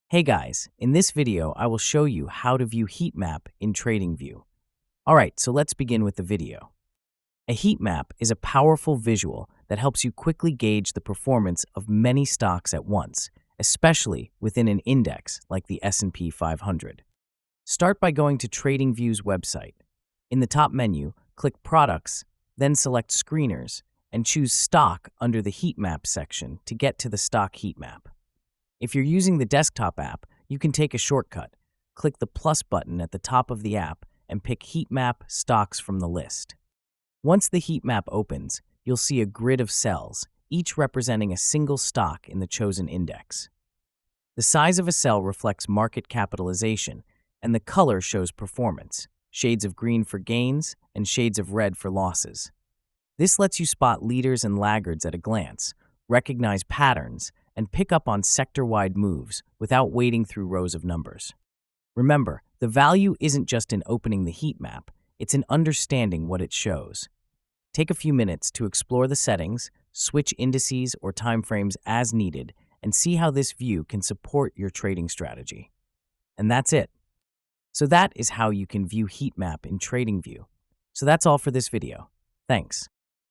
Hey guys, in this video I will show you how to view Heatmap in TradingView. Alright, so let's begin with the video. A heat map is a powerful visual that helps you quickly gauge the performance of many stocks at once, especially within an index like the S&P 500. Start by going to TradingView's website. In the top menu, click Products, then select Screeners, and choose Stock under the Heat Map section to get to the stock heat map. If you're using the desktop app, you can take a shortcut. Click the plus button at the top of the app and pick Heatmap stocks from the list. Once the heat map opens, you'll see a grid of cells, each representing a single stock in the chosen index. The size of a cell reflects market capitalization, and the color shows performance, shades of green for gains and shades of red for losses. This lets you spot leaders and laggards at a glance, recognize patterns, and pick up on sector-wide moves without wading through rows of numbers. Remember, the value isn't just in opening the heat map, it's in understanding what it shows. Take a few minutes to explore the settings, switch indices or timeframes as needed, and see how this view can support your trading strategy. And that's it. So that is how you can view Heatmap in TradingView. So that's all for this video. Thanks.